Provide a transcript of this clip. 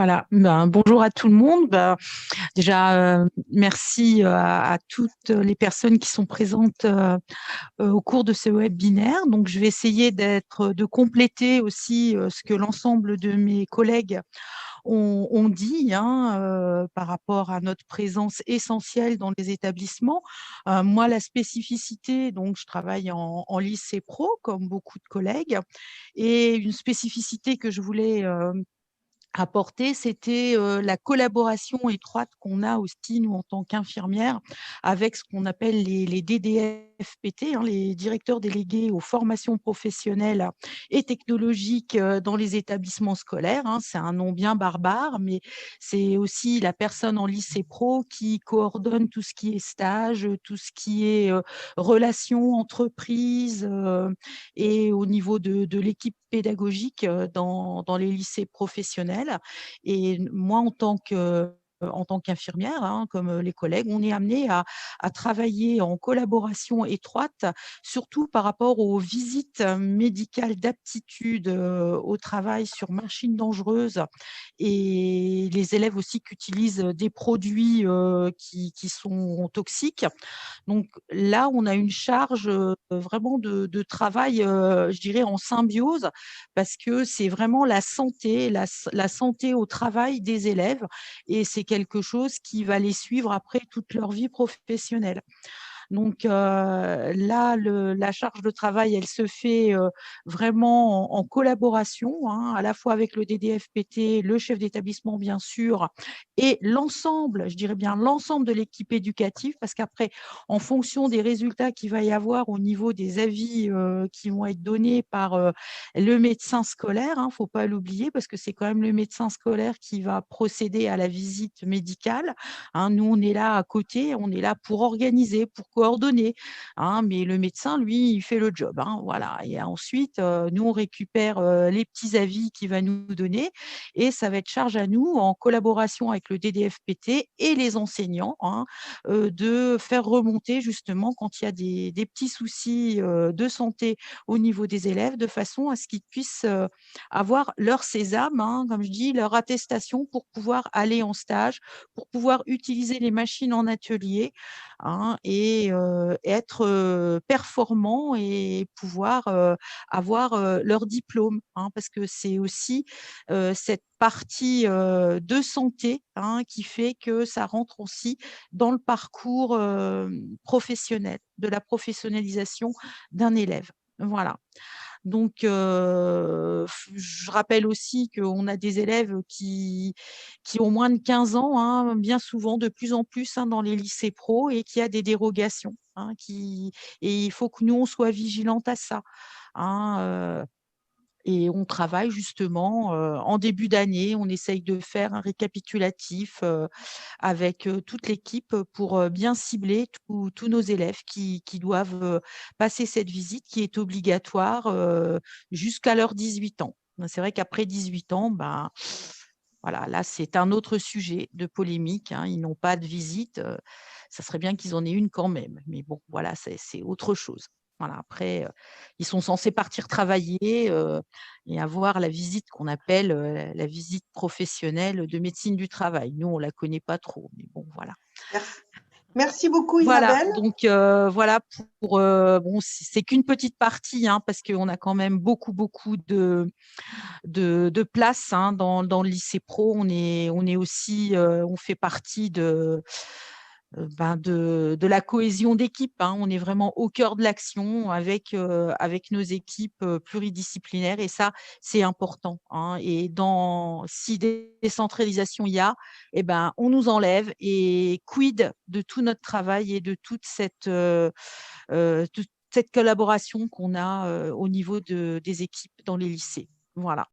Voilà. Bonjour à tout le monde. Déjà, merci à toutes les personnes qui sont présentes au cours de ce webinaire. Donc, je vais essayer de compléter aussi ce que l'ensemble de mes collègues ont dit par rapport à notre présence essentielle dans les établissements. Moi, la spécificité, donc je travaille en lycée pro, comme beaucoup de collègues, et une spécificité que je voulais apporter, c'était la collaboration étroite qu'on a aussi, nous, en tant qu'infirmières, avec ce qu'on appelle les DDFPT, les directeurs délégués aux formations professionnelles et technologiques dans les établissements scolaires. C'est un nom bien barbare, mais c'est aussi la personne en lycée pro qui coordonne tout ce qui est stage, tout ce qui est relations entreprises, et au niveau de l'équipe pédagogique dans les lycées professionnels. Et moi, en tant qu'infirmière, comme les collègues, on est amené à travailler en collaboration étroite, surtout par rapport aux visites médicales d'aptitude au travail sur machines dangereuses, et les élèves aussi qui utilisent des produits qui sont toxiques. Donc là, on a une charge vraiment de travail, je dirais, en symbiose, parce que c'est vraiment la santé, la santé au travail des élèves, et c'est quelque chose qui va les suivre après toute leur vie professionnelle. Donc là, la charge de travail, elle se fait vraiment en collaboration, à la fois avec le DDFPT, le chef d'établissement, bien sûr, et l'ensemble, je dirais bien l'ensemble de l'équipe éducative, parce qu'après, en fonction des résultats qu'il va y avoir au niveau des avis qui vont être donnés par le médecin scolaire, il ne faut pas l'oublier, parce que c'est quand même le médecin scolaire qui va procéder à la visite médicale. Nous, on est là à côté, on est là pour organiser, pour coordonner, mais le médecin, lui, il fait le job, voilà. Et ensuite, nous, on récupère les petits avis qu'il va nous donner, et ça va être charge à nous, en collaboration avec le DDFPT et les enseignants, de faire remonter justement quand il y a des petits soucis de santé au niveau des élèves, de façon à ce qu'ils puissent avoir leur sésame, comme je dis, leur attestation pour pouvoir aller en stage, pour pouvoir utiliser les machines en atelier, et être performants, et pouvoir avoir leur diplôme, parce que c'est aussi cette partie de santé qui fait que ça rentre aussi dans le parcours professionnel, de la professionnalisation d'un élève. Voilà. Donc, je rappelle aussi qu'on a des élèves qui ont moins de 15 ans, bien souvent, de plus en plus, dans les lycées pro, et qui a des dérogations, et il faut que nous, on soit vigilantes à ça. hein, euh, et on travaille justement en début d'année, on essaye de faire un récapitulatif avec toute l'équipe pour bien cibler tous nos élèves qui doivent passer cette visite qui est obligatoire jusqu'à leurs 18 ans. C'est vrai qu'après 18 ans, voilà, là, c'est un autre sujet de polémique. Ils n'ont pas de visite. Ça serait bien qu'ils en aient une quand même. Mais bon, voilà, c'est autre chose. Voilà, après, ils sont censés partir travailler et avoir la visite qu'on appelle la visite professionnelle de médecine du travail. Nous, on ne la connaît pas trop, mais bon, voilà. Merci. Merci beaucoup Voilà, Isabelle. donc voilà pour bon, c'est qu'une petite partie, parce qu'on a quand même beaucoup de place dans le lycée pro. On est aussi, on fait partie de la cohésion d'équipe. On est vraiment au cœur de l'action avec nos équipes pluridisciplinaires, et ça, c'est important. Et si décentralisation il y a, on nous enlève, et quid de tout notre travail et de toute cette collaboration qu'on a au niveau des équipes dans les lycées. Voilà.